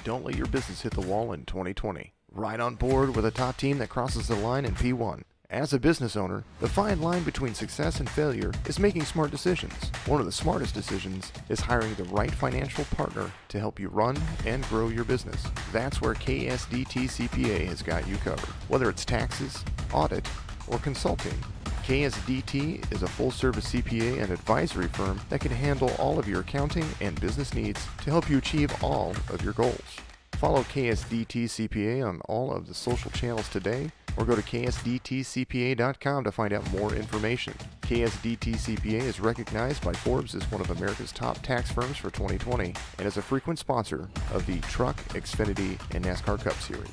Don't let your business hit the wall in 2020. Ride on board with a top team that crosses the line in P1. As a business owner, the fine line between success and failure is making smart decisions. One of the smartest decisions is hiring the right financial partner to help you run and grow your business. That's where KSDT-CPA has got you covered. Whether it's taxes, audit, or consulting, KSDT is a full-service CPA and advisory firm that can handle all of your accounting and business needs to help you achieve all of your goals. Follow KSDT-CPA on all of the social channels today, or go to KSDT-CPA.com to find out more information. KSDT-CPA is recognized by Forbes as one of America's top tax firms for 2020 and is a frequent sponsor of the Truck, Xfinity, and NASCAR Cup Series.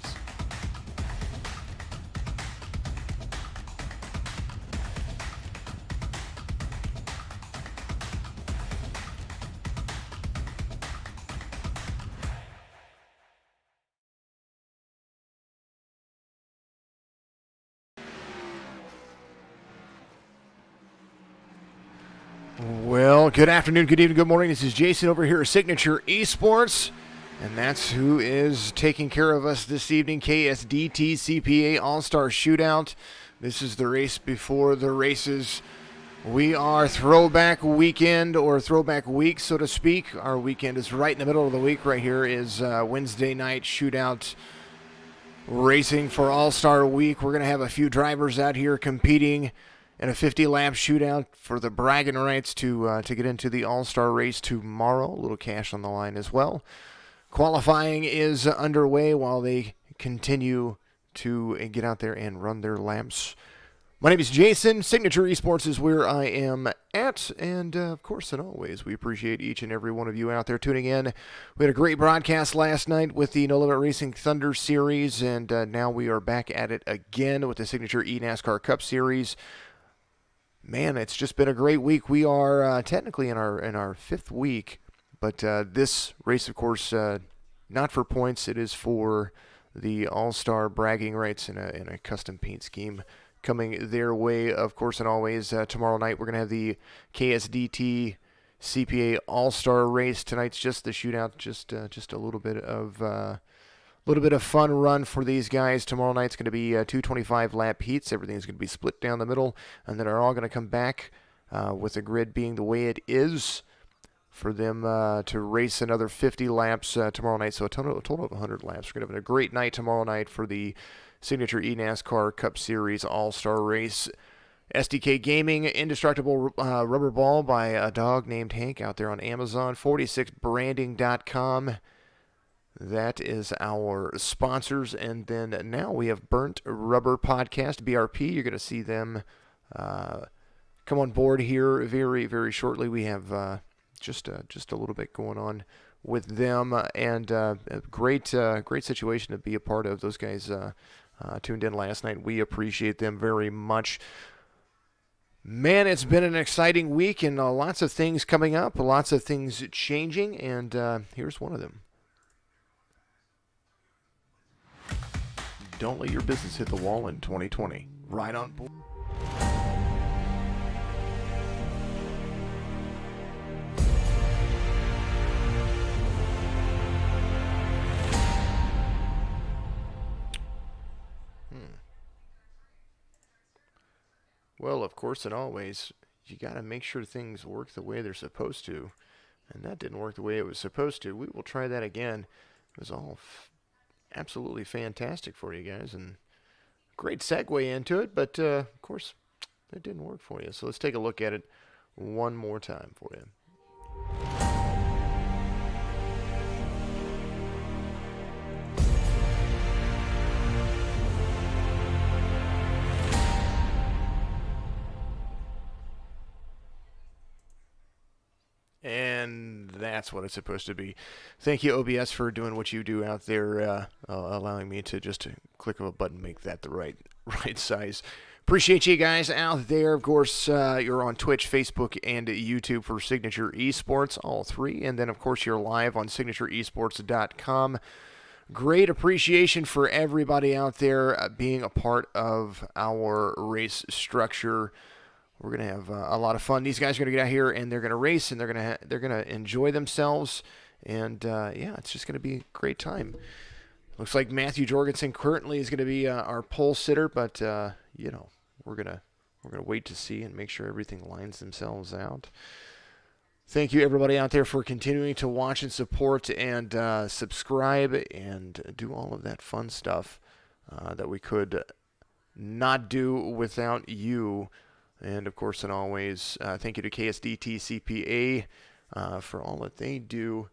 Well, good afternoon, good evening, good morning. This is Jason over here at Signature Esports, and that's who is taking care of us this evening, KSDT-CPA All-Star Shootout. This is the race before the races. We are throwback weekend, or throwback week, so to speak. Our weekend is right in the middle of the week. Right here is Wednesday night shootout racing for All-Star Week. We're going to have a few drivers out here competing in a 50-lap shootout for the bragging rights to get into the All-Star race tomorrow. A little cash on the line as well. Qualifying is underway while they continue to get out there and run their laps. My name is Jason. Signature Esports is where I am at, and of course, and always, we appreciate each and every one of you out there tuning in. We had a great broadcast last night with the No Limit Racing Thunder Series, and now we are back at it again with the Signature eNASCAR Cup Series. Man, it's just been a great week. We are technically in our fifth week, but this race, of course, not for points. It is for the All-Star bragging rights in a custom paint scheme coming their way, of course, and always. Tomorrow night we're going to have the KSDT CPA All-Star race. Tonight's just the shootout, just a little bit of fun run for these guys. Tomorrow night's going to be 225-lap heats. Everything's going to be split down the middle, and then are all going to come back with the grid being the way it is for them to race another 50 laps tomorrow night. So a total of 100 laps. We're going to have a great night tomorrow night for the Signature eNASCAR Cup Series All-Star Race. SDK Gaming, Indestructible Rubber Ball by a dog named Hank out there on Amazon. 46branding.com. That is our sponsors. And then now we have Burnt Rubber Podcast, BRP. You're going to see them come on board here very, very shortly. We have just a little bit going on with them, and a great situation to be a part of. Those guys tuned in last night. We appreciate them very much. Man, it's been an exciting week, and lots of things coming up, lots of things changing, and here's one of them. Don't let your business hit the wall in 2020. Ride on board. Well, of course and always, you got to make sure things work the way they're supposed to. And that didn't work the way it was supposed to. We will try that again. It was all absolutely fantastic for you guys, and great segue into it, but of course it didn't work for you. So let's take a look at it one more time for you. And that's what it's supposed to be. Thank you, OBS, for doing what you do out there, allowing me to just click of a button, make that the right size. Appreciate you guys out there. Of course, you're on Twitch, Facebook, and YouTube for Signature Esports, all three. And then, of course, you're live on signatureesports.com. Great appreciation for everybody out there being a part of our race structure. We're going to have a lot of fun. These guys are going to get out here and they're going to race, and they're going to enjoy themselves. And, yeah, it's just going to be a great time. Looks like Matthew Jorgensen currently is going to be our pole sitter, but, you know, we're going to wait to see and make sure everything lines themselves out. Thank you, everybody out there, for continuing to watch and support and subscribe and do all of that fun stuff that we could not do without you. And, of course, and always, thank you to KSDT-CPA for all that they do.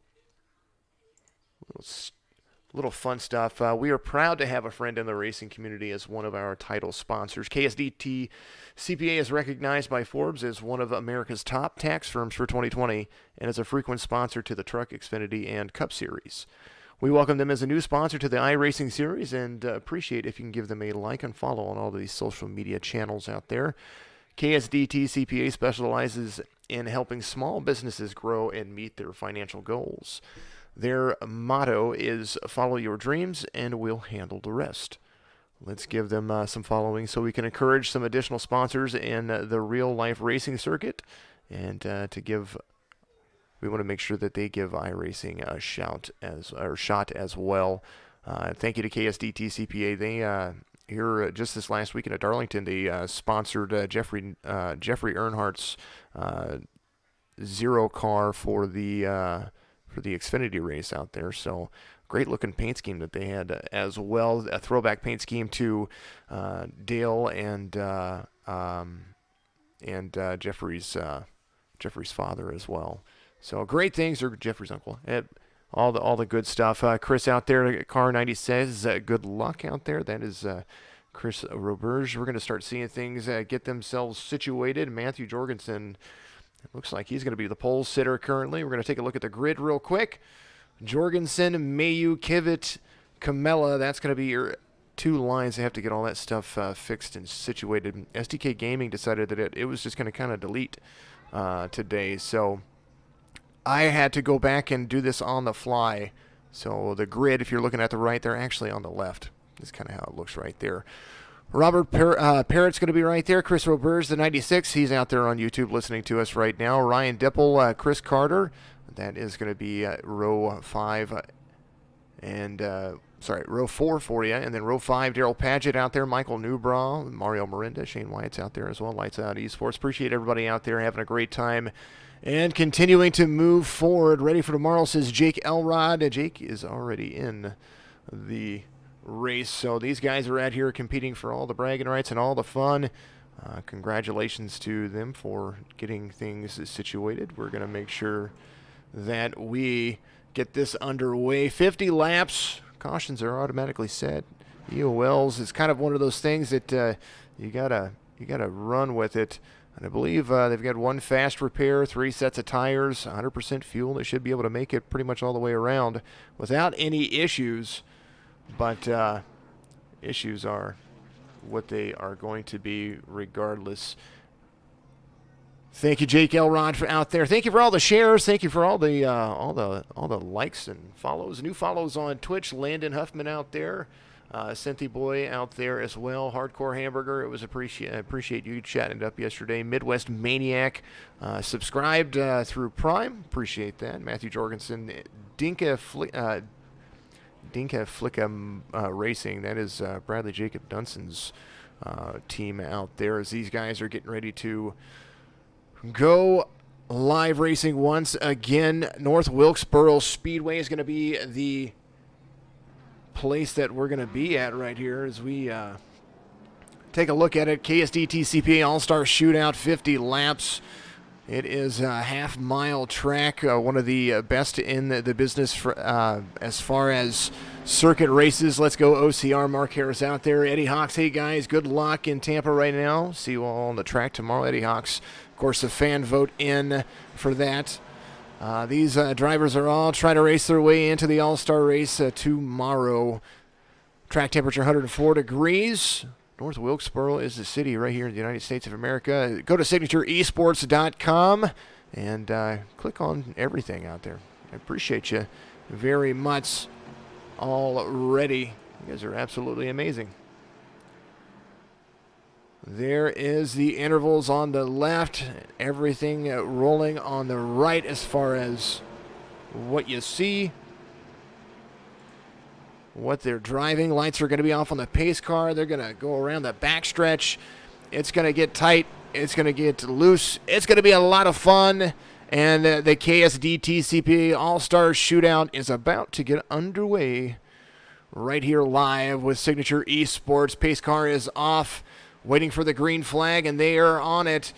Little fun stuff. We are proud to have a friend in the racing community as one of our title sponsors. KSDT-CPA is recognized by Forbes as one of America's top tax firms for 2020 and is a frequent sponsor to the Truck, Xfinity, and Cup Series. We welcome them as a new sponsor to the iRacing Series and appreciate if you can give them a like and follow on all these social media channels out there. KSDT-CPA specializes in helping small businesses grow and meet their financial goals. Their motto is follow your dreams and we'll handle the rest. Let's give them some following so we can encourage some additional sponsors in the real-life racing circuit. And we want to make sure that they give iRacing a shot as well. Thank you to KSDT-CPA. They here just this last weekend at Darlington, they sponsored Jeffrey Earnhardt's Zero car for the Xfinity race out there. So great looking paint scheme that they had as well. A throwback paint scheme to Dale and Jeffrey's father as well. So great things, or Jeffrey's uncle. All the good stuff. Chris out there at Car 90 says good luck out there. That is Chris Roberge. We're going to start seeing things get themselves situated. Matthew Jorgensen, it looks like he's going to be the pole sitter currently. We're going to take a look at the grid real quick. Jorgensen, Mayu, Kivett, Camella. That's going to be your two lines. They have to get all that stuff fixed and situated. SDK Gaming decided that it was just going to kind of delete today. So I had to go back and do this on the fly. So the grid, if you're looking at the right, they're actually on the left. That's kind of how it looks right there. Robert Parrott's going to be right there. Chris Roberge, the 96. He's out there on YouTube listening to us right now. Ryan Dipple, Chris Carter. That is going to be row 5 and row 4 for you. And then row 5, Daryl Padgett out there. Michael Newbraw, Mario Mirinda, Shane Wyatt's out there as well. Lights Out eSports. Appreciate everybody out there having a great time and continuing to move forward. Ready for tomorrow, says Jake Elrod. Jake is already in the race. So these guys are out here competing for all the bragging rights and all the fun. Congratulations to them for getting things situated. We're going to make sure that we get this underway. 50 laps. Cautions are automatically set. EOLs is kind of one of those things that you gotta run with it. And I believe they've got one fast repair, 3 sets of tires, 100% fuel. They should be able to make it pretty much all the way around without any issues. But issues are what they are going to be regardless. Thank you, Jake Elrod, for out there. Thank you for all the shares. Thank you for all the likes and follows. New follows on Twitch. Landon Huffman out there. Cynthia Boy out there as well. Hardcore Hamburger. It was appreciate you chatting it up yesterday. Midwest Maniac subscribed through Prime. Appreciate that. Matthew Jorgensen. Dinka Flicka Racing. That is Bradley Jacob Dunson's team out there as these guys are getting ready to go live racing once again. North Wilkesboro Speedway is going to be the place that we're going to be at right here as we take a look at it. KSDT-CPA All-Star Shootout, 50 laps. It is a half-mile track, one of the best in the business for, as far as circuit races. Let's go OCR. Mark Harris out there. Eddie Hawks, hey guys, good luck in Tampa right now. See you all on the track tomorrow. Eddie Hawks, of course, the fan vote in for that. These drivers are all trying to race their way into the All-Star race tomorrow. Track temperature 104 degrees. North Wilkesboro is the city right here in the United States of America. Go to signatureesports.com and click on everything out there. I appreciate you very much already. You guys are absolutely amazing. There is the intervals on the left. Everything rolling on the right as far as what you see, what they're driving. Lights are going to be off on the pace car. They're going to go around the backstretch. It's going to get tight. It's going to get loose. It's going to be a lot of fun. And the KSDT-CPA All-Star Shootout is about to get underway right here live with Signature eSports. Pace car is off, waiting for the green flag, and they are on it.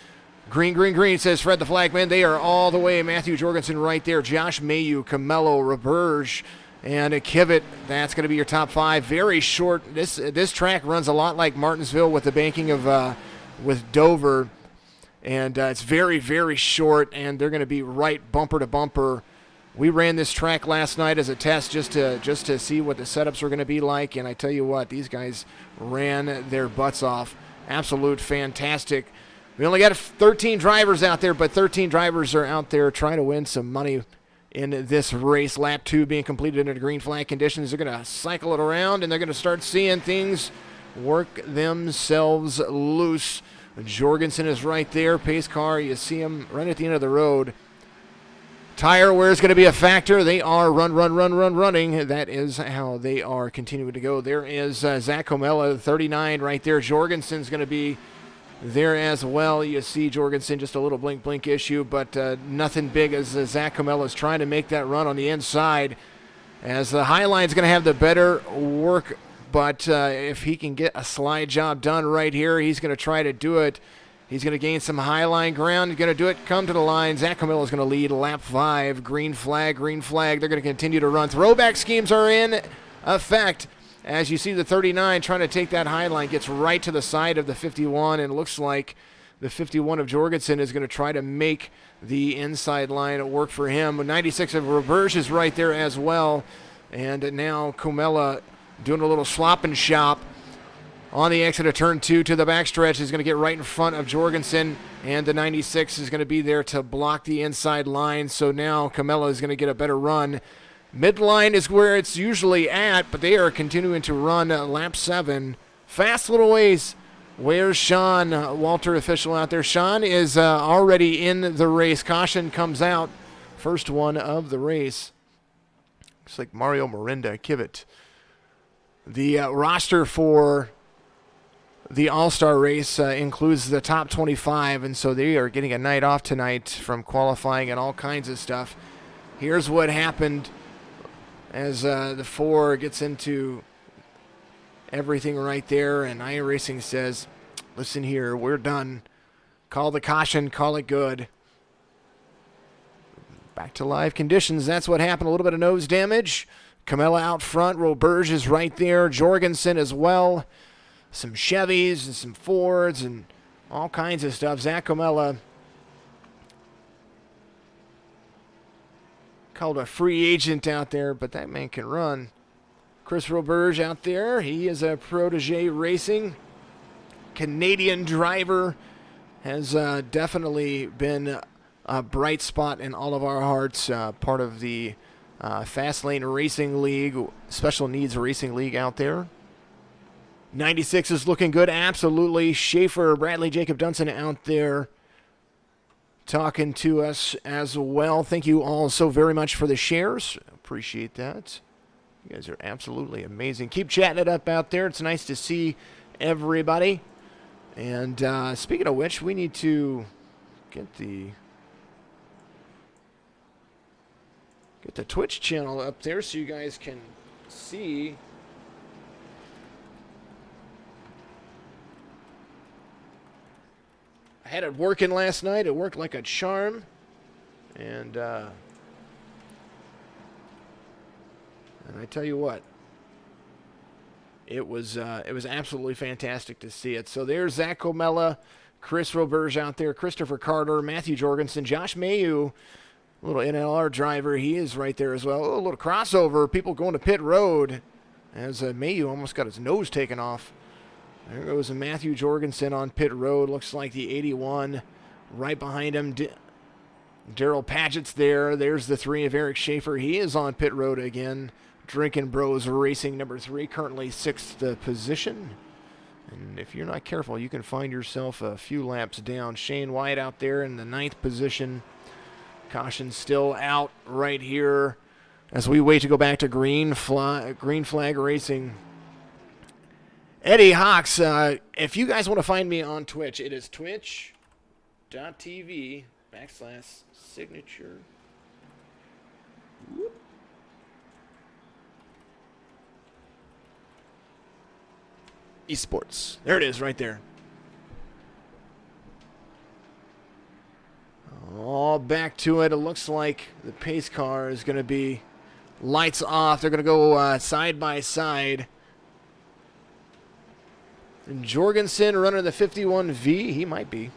Green, green, green, says Fred the Flagman. They are all the way. Matthew Jorgensen right there. Josh Mayu, Camelo, Roberge, and a Kivett. That's going to be your top 5. Very short. This track runs a lot like Martinsville with the banking of with Dover. And it's very, very short, and they're going to be right bumper to bumper. We ran this track last night as a test just to see what the setups were going to be like, and I tell you what, these guys ran their butts off. Absolute fantastic. We only got 13 drivers out there, but 13 drivers are out there trying to win some money in this race. Lap 2 being completed under green flag conditions. They're going to cycle it around, and they're going to start seeing things work themselves loose. Jorgensen is right there. Pace car, you see him right at the end of the road. Tire wear is going to be a factor. They are running. That is how they are continuing to go. There is Zach Comella, 39 right there. Jorgensen's going to be there as well. You see Jorgensen, just a little blink issue, but nothing big as Zach Comella is trying to make that run on the inside. As the Highline's going to have the better work, but if he can get a slide job done right here, he's going to try to do it. He's going to gain some Highline ground. He's going to do it. Come to the line. Zach Camilo is going to lead lap 5. Green flag, green flag. They're going to continue to run. Throwback schemes are in effect. As you see the 39 trying to take that Highline, gets right to the side of the 51, and looks like the 51 of Jorgensen is going to try to make the inside line work for him. 96 of Roberge is right there as well. And now Comella doing a little slop and shop on the exit of turn 2 to the backstretch. Is going to get right in front of Jorgensen, and the 96 is going to be there to block the inside line. So now Camella is going to get a better run. Midline is where it's usually at, but they are continuing to run lap 7. Fast little ways. Where's Sean, Walter official out there? Sean is already in the race. Caution comes out. First one of the race. Looks like Mario Miranda, Kivett. The roster for the All-Star race includes the top 25, and so they are getting a night off tonight from qualifying and all kinds of stuff. Here's what happened as the 4 gets into everything right there, and iRacing says, listen here, we're done. Call the caution, call it good. Back to live conditions. That's what happened. A little bit of nose damage. Camella out front. Roberge is right there. Jorgensen as well. Some Chevys and some Fords and all kinds of stuff. Zach Camella called a free agent out there, but that man can run. Chris Roberge out there. He is a protege racing. Canadian driver. Has definitely been a bright spot in all of our hearts. Part of the Fast Lane Racing League, Special Needs Racing League out there. 96 is looking good, absolutely. Schaefer, Bradley, Jacob Dunson out there talking to us as well. Thank you all so very much for the shares. Appreciate that. You guys are absolutely amazing. Keep chatting it up out there. It's nice to see everybody. And speaking of which, we need to get the Twitch channel up there so you guys can see. I had it working last night. It worked like a charm. And I tell you what, it was absolutely fantastic to see it. So there's Zach Comella, Chris Roberge out there, Christopher Carter, Matthew Jorgensen, Josh Mayu, a little NLR driver. He is right there as well. Oh, a little crossover. People going to pit road as Mayu almost got his nose taken off. There goes Matthew Jorgensen on pit road. Looks like the 81 right behind him. Daryl Padgett's there. There's the 3 of Eric Schaefer. He is on pit road again. Drinking Bros Racing number 3, currently 6th position. And if you're not careful, you can find yourself a few laps down. Shane White out there in the 9th position. Caution still out right here as we wait to go back to green flag racing. Eddie Hawks, if you guys want to find me on Twitch, it is twitch.tv/signature. eSports. There it is right there. All back to it. It looks like the pace car is going to be lights off. They're going to go side by side. And Jorgensen running the 51V. He might be.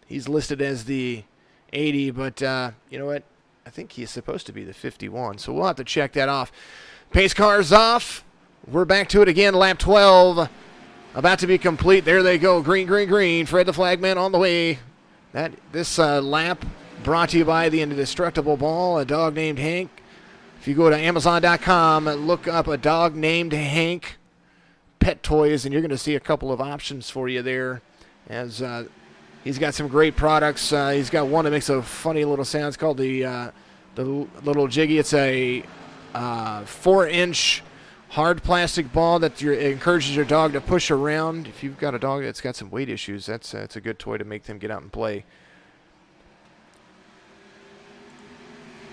He's listed as the 80, but you know what? I think he's supposed to be the 51, so we'll have to check that off. Pace car's off. We're back to it again. Lap 12 about to be complete. There they go. Green, green, green. Fred the Flagman on the way. This lap brought to you by the Indestructible Ball, a dog named Hank. If you go to Amazon.com, look up a dog named Hank pet toys, and you're going to see a couple of options for you there. As he's got some great products. He's got one that makes a funny little sound. It's called the little Jiggy. It's a 4-inch hard plastic ball that encourages your dog to push around. If you've got a dog that's got some weight issues, that's a good toy to make them get out and play.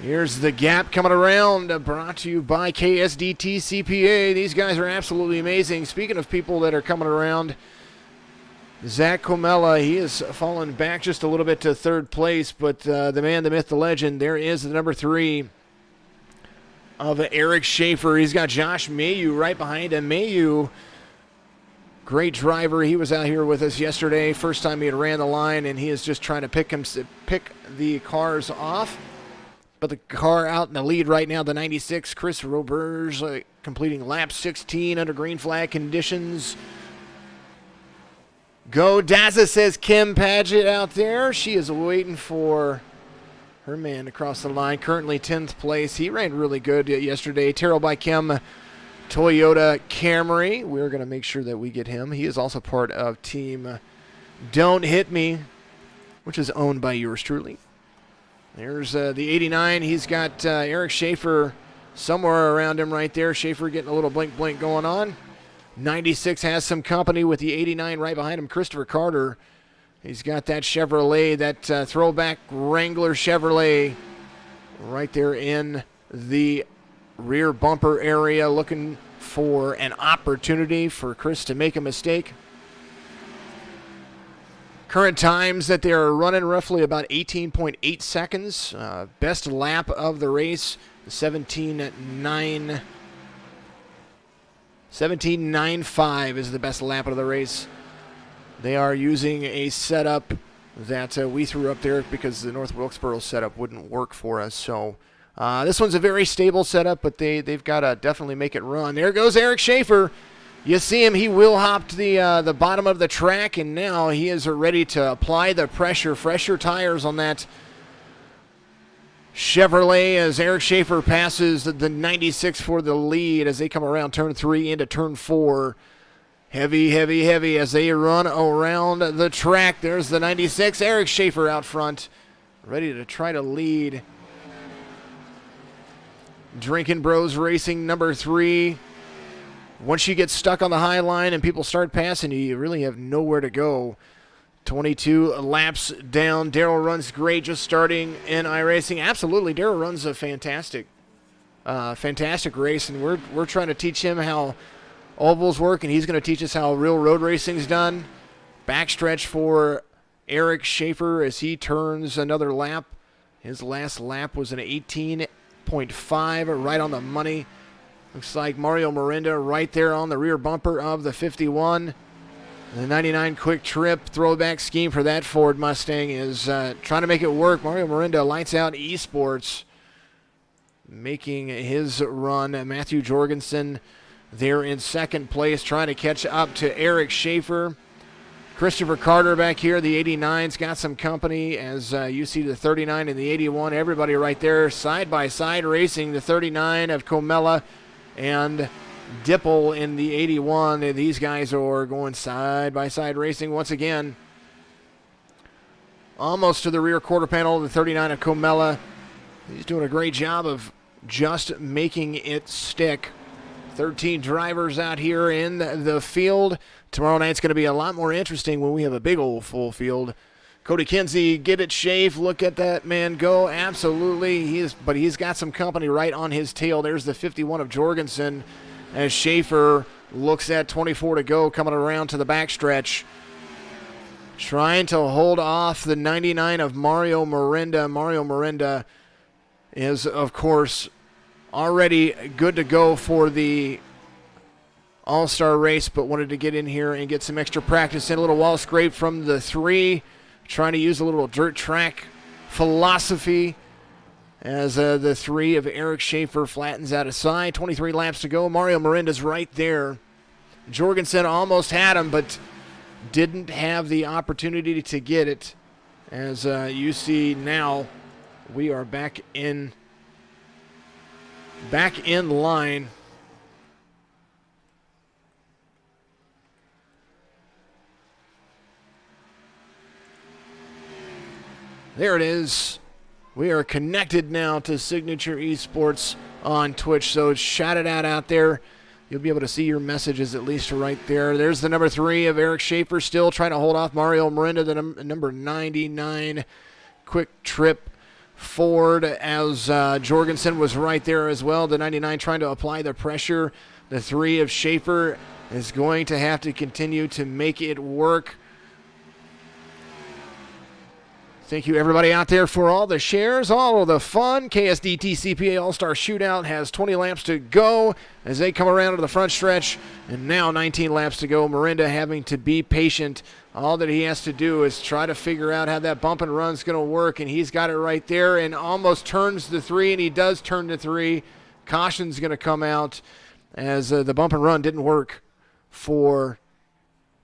Here's the gap coming around, brought to you by KSDT-CPA. These guys are absolutely amazing. Speaking of people that are coming around, Zach Comella, he has fallen back just a little bit to third place, but the man, the myth, the legend, there is the number 3 of Eric Schaefer. He's got Josh Mayu right behind him. Mayu, great driver. He was out here with us yesterday, first time he had ran the line, and he is just trying to pick the cars off. But the car out in the lead right now, the 96, Chris Roberge, completing lap 16 under green flag conditions. Go Daza, says Kim Paget out there. She is waiting for her man to cross the line. Currently 10th place. He ran really good yesterday. Terrell by Kim, Toyota Camry. We're going to make sure that we get him. He is also part of team Don't Hit Me, which is owned by yours truly. There's the 89. He's got Eric Schaefer somewhere around him right there. Schaefer getting a little blink going on. 96 has some company with the 89 right behind him, Christopher Carter. He's got that Chevrolet, that throwback Wrangler Chevrolet right there in the rear bumper area, looking for an opportunity for Chris to make a mistake. Current times that they are running roughly about 18.8 seconds. Best lap of the race, 17.95 is the best lap of the race. They are using a setup that we threw up there because the North Wilkesboro setup wouldn't work for us. So this one's a very stable setup, but they've got to definitely make it run. There goes Eric Schaefer. You see him, he will hop to the bottom of the track, and now he is ready to apply the pressure. Fresher tires on that Chevrolet as Eric Schaefer passes the 96 for the lead as they come around turn 3 into turn 4. Heavy, heavy, heavy as they run around the track. There's the 96, Eric Schaefer out front, ready to try to lead. Drinking Bros Racing number 3. Once you get stuck on the high line and people start passing you, you really have nowhere to go. 22 laps down. Darrell runs great just starting in iRacing. Absolutely, Darrell runs a fantastic race, and we're trying to teach him how ovals work, and he's going to teach us how real road racing's done. Backstretch for Eric Schaefer as he turns another lap. His last lap was an 18.5, right on the money. Looks like Mario Miranda right there on the rear bumper of the 51. The 99 quick trip throwback scheme for that Ford Mustang is trying to make it work. Mario Miranda, lights out eSports, making his run. Matthew Jorgensen there in second place, trying to catch up to Eric Schaefer. Christopher Carter back here, the 89's got some company as you see the 39 and the 81. Everybody right there side by side racing. The 39 of Comella and Dipple in the 81. These guys are going side by side racing once again. almost to the rear quarter panel, the 39 of Comella. He's doing a great job of just making it stick. 13 drivers out here in the field. Tomorrow night's going to be a lot more interesting when we have a big old full field. Cody Kinsey, get it, Schaaf. Look at that man go. Absolutely. But he's got some company right on his tail. There's the 51 of Jorgensen as Schaefer looks at 24 to go, coming around to the backstretch. Trying to hold off the 99 of Mario Miranda. Mario Miranda is, of course, already good to go for the All-Star race, but wanted to get in here and get some extra practice in. A little wall scrape from the 3. Trying to use a little dirt track philosophy as the 3 of Eric Schaefer flattens out of sight. 23 laps to go. Mario Miranda's right there. Jorgensen almost had him, but didn't have the opportunity to get it. As you see now, we are back in line. There it is. We are connected now to Signature Esports on Twitch, so shout it out there. You'll be able to see your messages at least right there. There's the number 3 of Eric Schaefer still trying to hold off Mario Miranda, the number 99 Quick Trip Ford, as Jorgensen was right there as well. The 99 trying to apply the pressure. The 3 of Schaefer is going to have to continue to make it work. Thank you, everybody out there, for all the shares, all of the fun. KSDT-CPA All-Star Shootout has 20 laps to go as they come around to the front stretch, and now 19 laps to go. Miranda having to be patient. All that he has to do is try to figure out how that bump and run is going to work, and he's got it right there and almost turns the 3, and he does turn the 3. Caution's going to come out as the bump and run didn't work for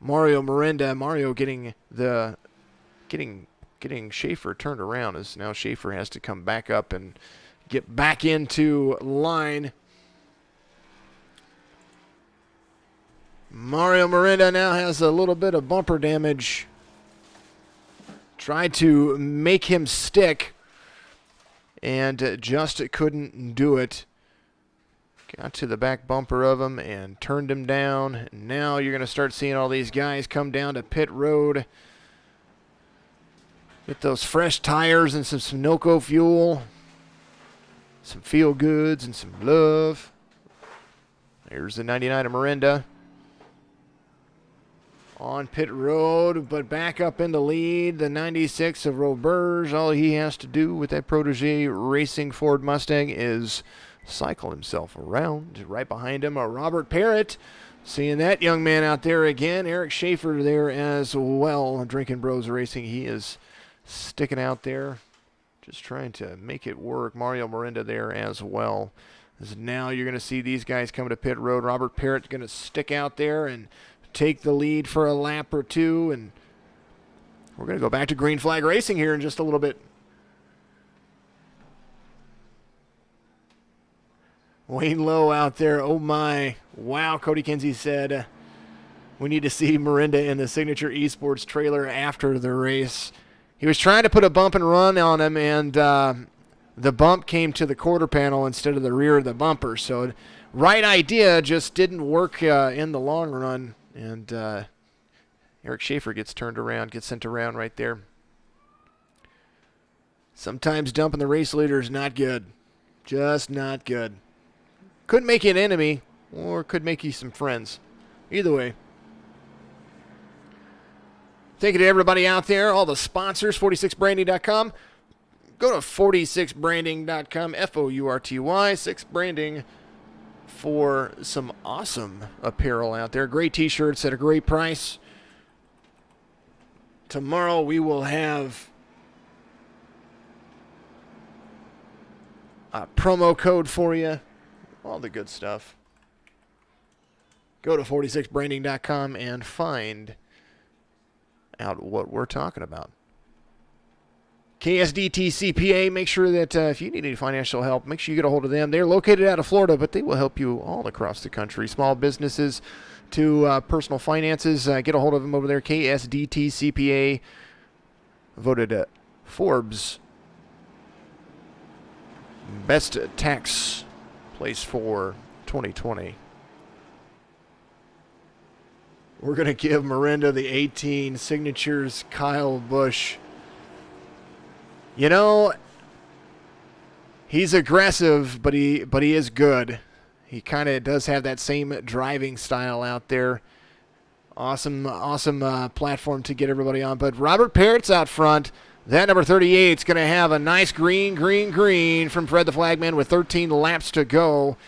Mario Miranda. Mario getting Schaefer turned around, as now Schaefer has to come back up and get back into line. Mario Miranda now has a little bit of bumper damage. Tried to make him stick and just couldn't do it. Got to the back bumper of him and turned him down. Now you're going to start seeing all these guys come down to pit road. Get those fresh tires and some Sunoco fuel, some feel goods and some love. There's the 99 of Miranda on pit road, but back up in the lead. The 96 of Roberge. All he has to do with that Protege Racing Ford Mustang is cycle himself around. Right behind him, Robert Parrott. Seeing that young man out there again. Eric Schaefer there as well. Drinking Bros Racing. He is sticking out there, just trying to make it work. Mario Miranda there as well. As now you're going to see these guys coming to pit road. Robert Parrott's going to stick out there and take the lead for a lap or two, and we're going to go back to green flag racing here in just a little bit. Wayne Lowe out there. Oh my. Wow, Cody Kinsey said we need to see Miranda in the Signature Esports trailer after the race. He was trying to put a bump and run on him, and the bump came to the quarter panel instead of the rear of the bumper. So right idea, just didn't work in the long run. And Eric Schaefer gets turned around, gets sent around right there. Sometimes dumping the race leader is not good. Just not good. Could make you an enemy, or could make you some friends. Either way. Thank you to everybody out there, all the sponsors, 46branding.com. Go to 46branding.com, F-O-U-R-T-Y, 6 Branding, for some awesome apparel out there. Great t-shirts at a great price. Tomorrow we will have a promo code for you. All the good stuff. Go to 46branding.com and find out what we're talking about. KSDT-CPA, make sure that if you need any financial help, make sure you get a hold of them. They're located out of Florida, but they will help you all across the country. Small businesses to personal finances. Get a hold of them over there, KSDT-CPA. voted Forbes Best Tax Place for 2020. We're going to give Miranda the 18 signatures. Kyle Busch. You know, he's aggressive, but he is good. He kind of does have that same driving style out there. Awesome platform to get everybody on. But Robert Parrott's out front. That number 38 is going to have a nice green from Fred the Flagman with 13 laps to go.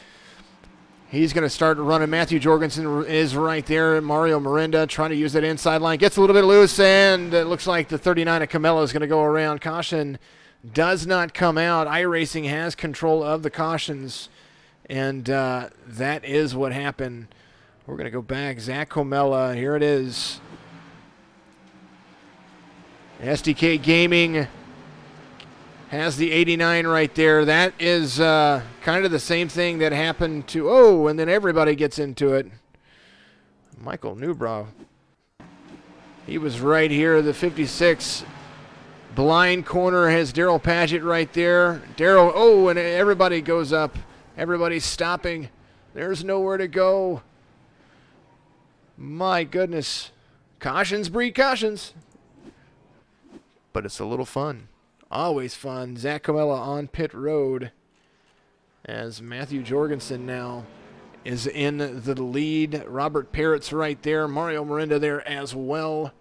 He's going to start running. Matthew Jorgensen is right there. Mario Miranda trying to use that inside line. Gets a little bit loose, and it looks like the 39 of Camelo is going to go around. Caution does not come out. iRacing has control of the cautions, and that is what happened. We're going to go back. Zach Comella, here it is. SDK Gaming has the 89 right there. That is kind of the same thing that happened to, and then everybody gets into it. Michael Newbrow. He was right here, the 56. Blind corner has Daryl Paget right there. Daryl, and everybody goes up. Everybody's stopping. There's nowhere to go. My goodness. Cautions breed cautions. But it's a little fun. Always fun. Zach Comella on pit road as Matthew Jorgensen now is in the lead. Robert Parrott's right there. Mario Miranda there as well.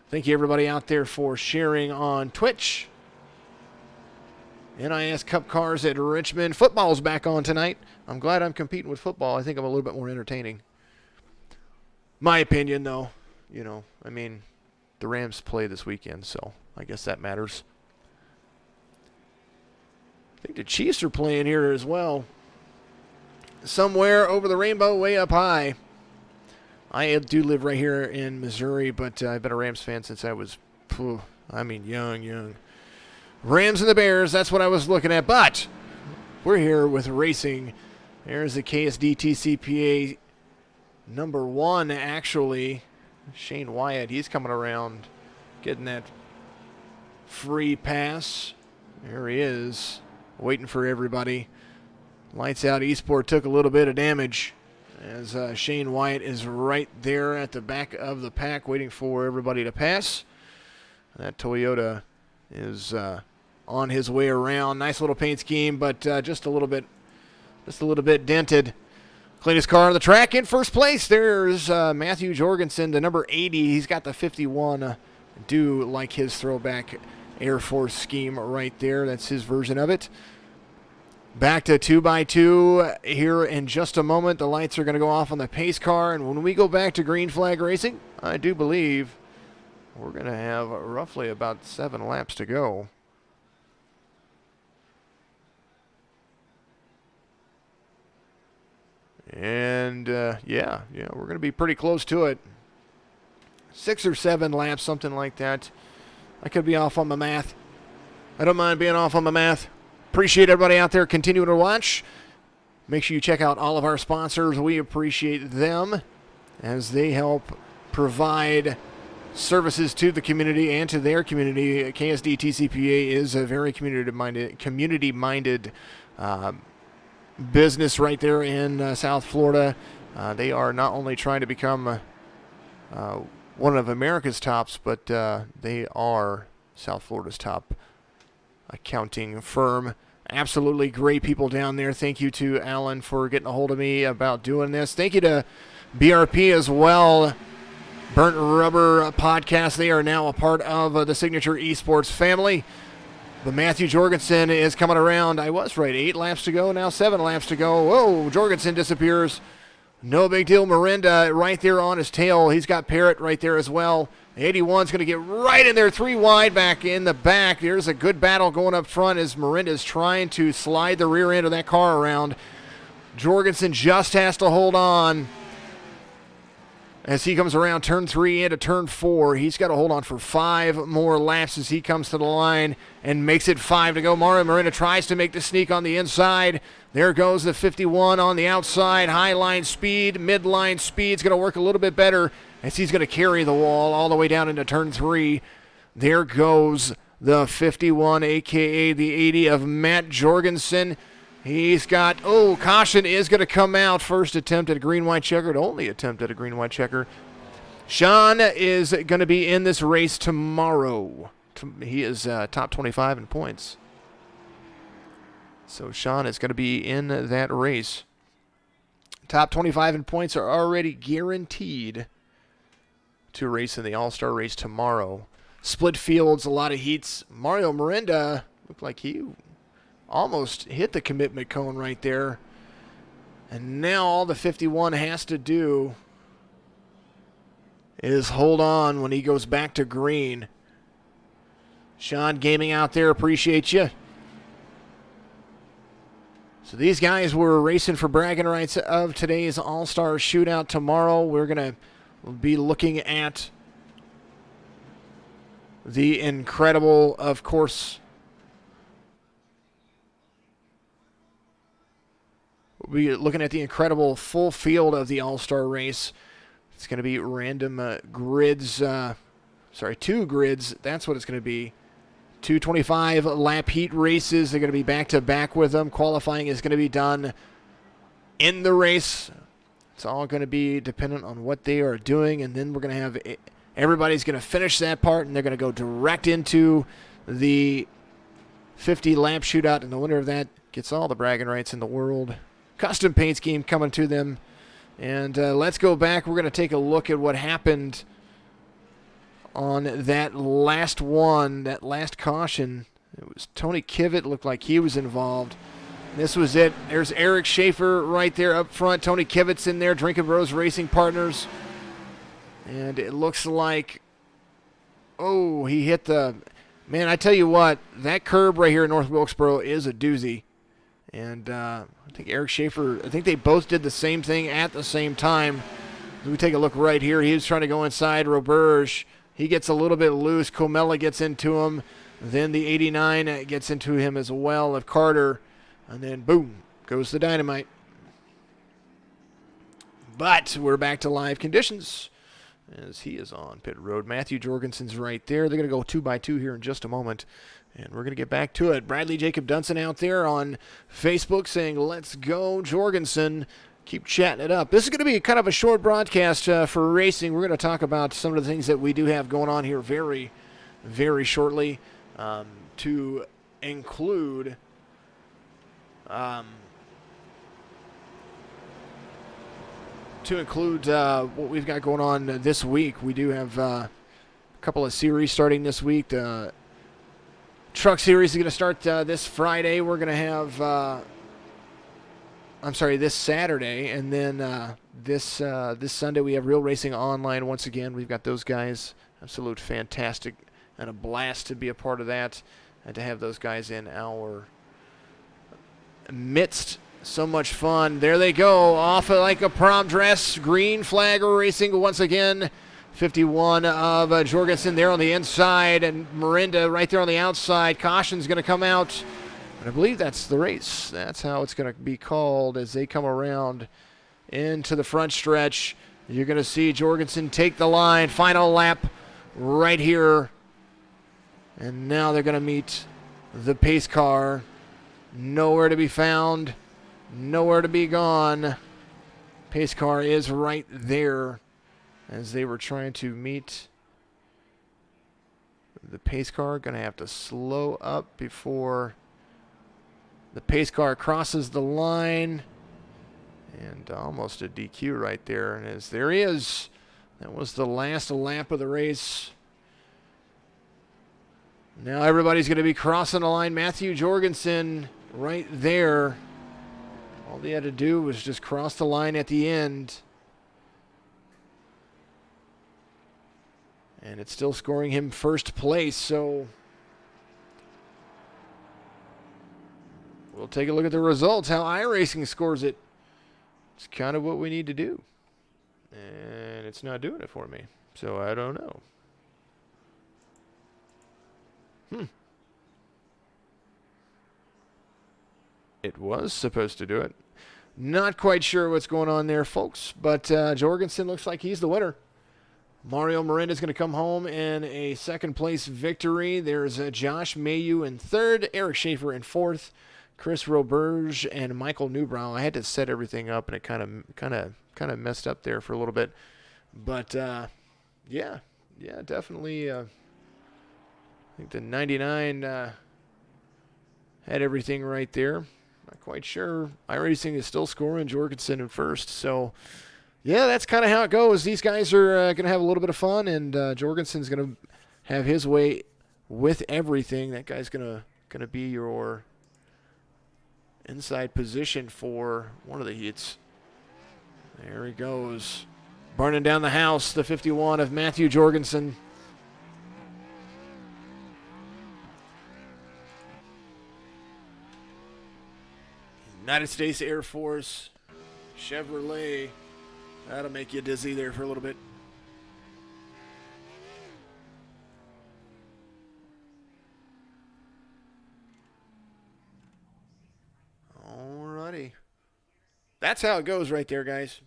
Thank you everybody out there for sharing on Twitch. NIS Cup Cars at Richmond. Football's back on tonight. I'm glad I'm competing with football. I think I'm a little bit more entertaining. My opinion, though, the Rams play this weekend, so I guess that matters. I think the Chiefs are playing here as well. Somewhere over the rainbow, way up high. I do live right here in Missouri, but I've been a Rams fan since I was, young. Rams and the Bears, that's what I was looking at. But we're here with racing. There's the KSDT-CPA number 1, actually. Shane Wyatt, he's coming around, getting that free pass. There he is, waiting for everybody. Lights out eSport took a little bit of damage as Shane Wyatt is right there at the back of the pack waiting for everybody to pass. That Toyota is on his way around. Nice little paint scheme, but just a little bit dented. Cleanest car on the track in first place. There's Matthew Jorgensen, the number 80. He's got the 51. Do like his throwback Air Force scheme right there. That's his version of it. Back to 2x2 here in just a moment. The lights are going to go off on the pace car, and when we go back to green flag racing, I do believe we're going to have roughly about 7 laps to go. And, we're going to be pretty close to it. 6 or 7 laps, something like that. I could be off on my math. I don't mind being off on my math. Appreciate everybody out there continuing to watch. Make sure you check out all of our sponsors. We appreciate them as they help provide services to the community and to their community. KSDT-CPA is a very community-minded business right there in South Florida. They are not only trying to become one of America's tops, but they are South Florida's top accounting firm. Absolutely great people down there. Thank you to Alan for getting a hold of me about doing this. Thank you to BRP as well. Burnt Rubber Podcast. They are now a part of the Signature Esports family. But Matthew Jorgensen is coming around. I was right. 8 laps to go. Now 7 laps to go. Whoa, Jorgensen disappears. No big deal. Miranda right there on his tail. He's got Parrott right there as well. 81's going to get right in there. 3 wide back in the back. There's a good battle going up front as Miranda's trying to slide the rear end of that car around. Jorgensen just has to hold on as he comes around turn 3 into turn 4. He's got to hold on for 5 more laps as he comes to the line and makes it 5 to go. Mario Miranda tries to make the sneak on the inside. There goes the 51 on the outside. High line speed, midline speed is going to work a little bit better as he's going to carry the wall all the way down into turn 3. There goes the 51, a.k.a. the 80 of Matt Jorgensen. He's got, caution is going to come out. First attempt at a green-white checker, only attempt at a green-white checker. Sean is going to be in this race tomorrow. He is top 25 in points. So Sean is going to be in that race. Top 25 in points are already guaranteed to race in the All-Star race tomorrow. Split fields, a lot of heats. Mario Miranda looked like he almost hit the commitment cone right there. And now all the 51 has to do is hold on when he goes back to green. Sean Gaming out there, appreciate you. So these guys were racing for bragging rights of today's All-Star Shootout. Tomorrow we're going to be looking at the incredible, of course, we'll be looking at the incredible full field of the All-Star race. It's going to be random grids, 2 grids, that's what it's going to be. 225 lap heat races, they're going to be back-to-back with them. Qualifying is going to be done in the race. It's all going to be dependent on what they are doing, and then we're going to have everybody's going to finish that part, and they're going to go direct into the 50-lap shootout, and the winner of that gets all the bragging rights in the world. Custom paint scheme coming to them. And let's go back. We're going to take a look at what happened on that last one, that last caution. It was Tony Kivitt, looked like he was involved. This was it. There's Eric Schaefer right there up front. Tony Kivitt's in there, Drinking Bros Racing Partners. And it looks like, he hit the, man, I tell you what, that curb right here in North Wilkesboro is a doozy. And I think Eric Schaefer, I think they both did the same thing at the same time. We take a look right here. He was trying to go inside Roberge. He gets a little bit loose. Comella gets into him. Then the 89 gets into him as well of Carter. And then, boom, goes the dynamite. But we're back to live conditions as he is on pit road. Matthew Jorgensen's right there. They're going to go 2x2 here in just a moment. And we're going to get back to it. Bradley Jacob Dunson out there on Facebook saying, let's go, Jorgensen. Keep chatting it up. This is going to be kind of a short broadcast for racing. We're going to talk about some of the things that we do have going on here very, very shortly to include what we've got going on this week. We do have a couple of series starting this week. The Truck Series is going to start this Friday. We're going to have, this Saturday, and then this Sunday we have Real Racing Online once again. We've got those guys, absolute fantastic, and a blast to be a part of that, and to have those guys in our midst. So much fun. There they go, off like a prom dress. Green flag racing once again. 51 of Jorgensen there on the inside, and Miranda right there on the outside. Caution's going to come out, and I believe that's the race. That's how it's going to be called as they come around into the front stretch. You're going to see Jorgensen take the line. Final lap right here. And now they're going to meet the pace car. Nowhere to be found. Nowhere to be gone. Pace car is right there as they were trying to meet the pace car. Going to have to slow up before the pace car crosses the line. And almost a DQ right there. And as there he is, that was the last lap of the race. Now everybody's going to be crossing the line. Matthew Jorgensen right there. All they had to do was just cross the line at the end. And it's still scoring him first place, so we'll take a look at the results, how iRacing scores it. It's kind of what we need to do. And it's not doing it for me, so I don't know. It was supposed to do it. Not quite sure what's going on there, folks, but Jorgensen looks like he's the winner. Mario Miranda is going to come home in a second-place victory. There's Josh Mayu in third, Eric Schaefer in fourth, Chris Roberge and Michael Newbrow. I had to set everything up, and it kind of messed up there for a little bit. But yeah, definitely. I think the 99 had everything right there. Not quite sure. iRacing is still scoring. Jorgensen in first. So, yeah, that's kind of how it goes. These guys are going to have a little bit of fun, and Jorgensen's going to have his way with everything. That guy's going to be your inside position for one of the heats. There he goes. Burning down the house, the 51 of Matthew Jorgensen. United States Air Force, Chevrolet. That'll make you dizzy there for a little bit. Alrighty. That's how it goes right there, guys.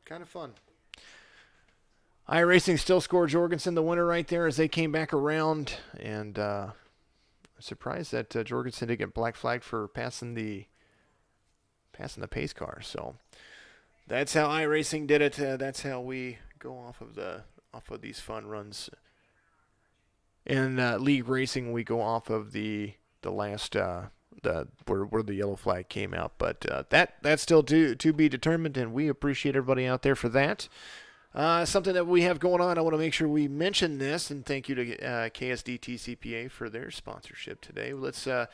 Kind of fun. iRacing still scored Jorgensen the winner right there as they came back around. And I'm surprised that Jorgensen didn't get black flagged for passing the pace car. So that's how iRacing did it. That's how we go off of these fun runs. In league racing, we go off of the last where the yellow flag came out. But that's still to be determined, and we appreciate everybody out there for that. Something that we have going on, I want to make sure we mention this, and thank you to KSDT-CPA for their sponsorship today. Let's go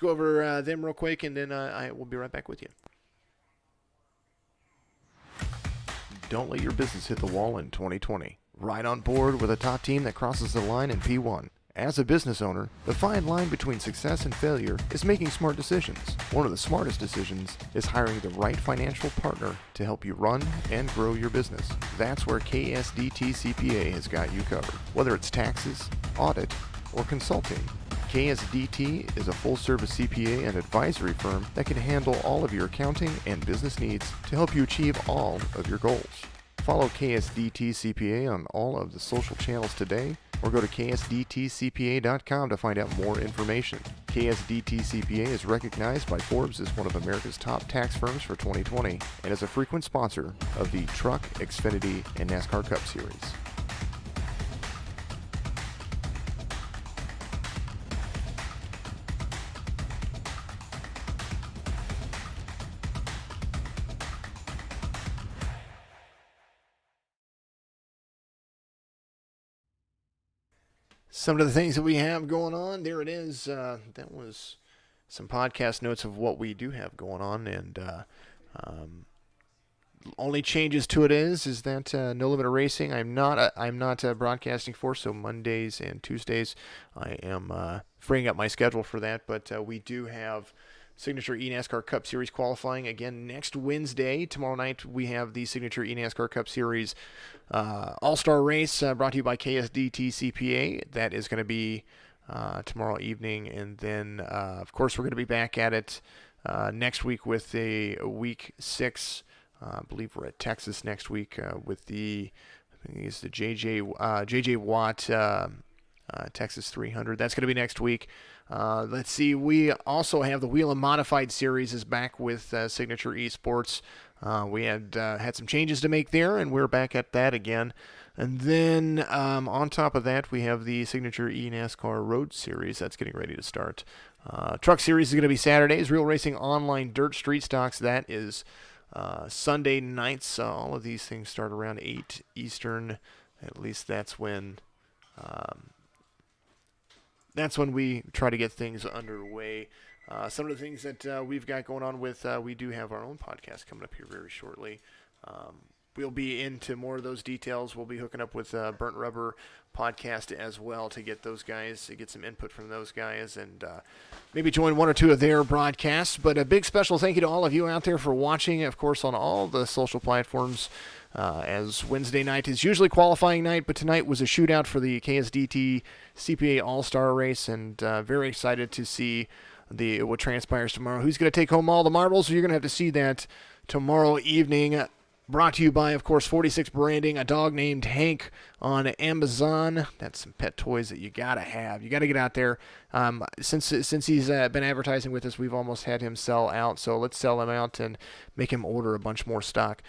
over them real quick, and then I will be right back with you. Don't let your business hit the wall in 2020. Ride on board with a top team that crosses the line in P1. As a business owner, the fine line between success and failure is making smart decisions. One of the smartest decisions is hiring the right financial partner to help you run and grow your business. That's where KSDT-CPA has got you covered. Whether it's taxes, audit, or consulting, KSDT is a full-service CPA and advisory firm that can handle all of your accounting and business needs to help you achieve all of your goals. Follow KSDT-CPA on all of the social channels today, or go to KSDTCPA.com to find out more information. KSDT-CPA is recognized by Forbes as one of America's top tax firms for 2020 and is a frequent sponsor of the Truck, Xfinity, and NASCAR Cup Series. Some of the things that we have going on, there it is. That was some podcast notes of what we do have going on, and only changes to it is that No Limit Racing. I'm not broadcasting for, so Mondays and Tuesdays I am freeing up my schedule for that. But we do have Signature eNASCAR Cup Series qualifying again next Wednesday. Tomorrow night we have the Signature eNASCAR Cup Series All-Star Race brought to you by KSDT CPA. That is going to be tomorrow evening, and then of course we're going to be back at it next week with a week 6. I believe we're at Texas next week with I think it's the JJ Watt Texas 300. That's going to be next week. Let's see. We also have the Wheel and Modified Series is back with Signature eSports. We had some changes to make there, and we're back at that again. And then on top of that, we have the Signature eNASCAR Road Series that's getting ready to start. Truck Series is going to be Saturdays. Real Racing Online Dirt Street Stocks, that is Sunday nights. All of these things start around 8 Eastern. At least that's when we try to get things underway. Some of the things that we've got going on with, we do have our own podcast coming up here very shortly. We'll be into more of those details. We'll be hooking up with Burnt Rubber podcast as well to get those guys, to get some input from those guys, and maybe join one or two of their broadcasts. But a big special thank you to all of you out there for watching, of course, on all the social platforms. As Wednesday night is usually qualifying night, but tonight was a shootout for the KSDT CPA All-Star Race, and very excited to see what transpires tomorrow. Who's going to take home all the marbles? You're going to have to see that tomorrow evening. Brought to you by, of course, 46 Branding, a dog named Hank on Amazon. That's some pet toys that you got to have. You got to get out there. Since he's been advertising with us, we've almost had him sell out. So let's sell him out and make him order a bunch more stock.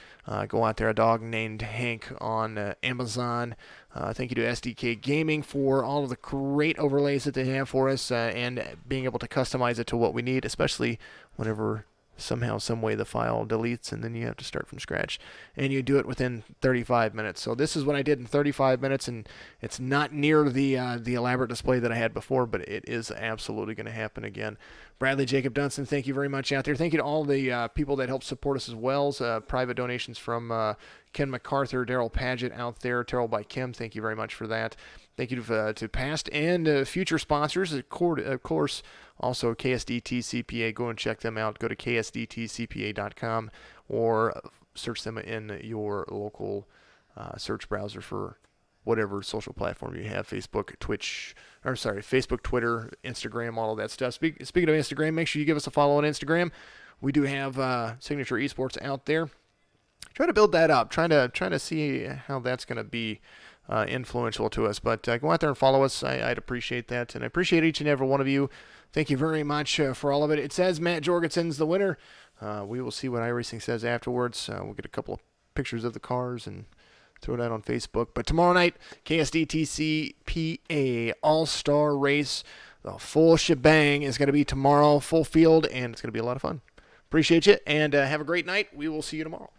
Go out there, a dog named Hank on Amazon. Thank you to SDK Gaming for all of the great overlays that they have for us and being able to customize it to what we need, especially whenever somehow, some way the file deletes and then you have to start from scratch, and you do it within 35 minutes. So this is what I did in 35 minutes, and it's not near the elaborate display that I had before, but it is absolutely going to happen again. Bradley Jacob Dunstan, thank you very much out there. Thank you to all the people that help support us as well. Private donations from Ken MacArthur, Daryl Paget out there, Terrell by Kim, thank you very much for that. Thank you to past and future sponsors, of course, also KSDT-CPA. Go and check them out. Go to KSDT-CPA.com or search them in your local search browser for whatever social platform you have, Facebook, Twitter, Instagram, all of that stuff. Speaking of Instagram, make sure you give us a follow on Instagram. We do have Signature Esports out there. Try to build that up. Trying to see how that's going to be influential to us. But go out there and follow us. I'd appreciate that, and I appreciate each and every one of you. Thank you very much for all of it. It says Matt Jorgensen's the winner. We will see what iRacing says afterwards. We'll get a couple of pictures of the cars and throw it out on Facebook. But tomorrow night, KSDT-CPA All-Star Race. The full shebang is going to be tomorrow, full field, and it's going to be a lot of fun. Appreciate you, and have a great night. We will see you tomorrow.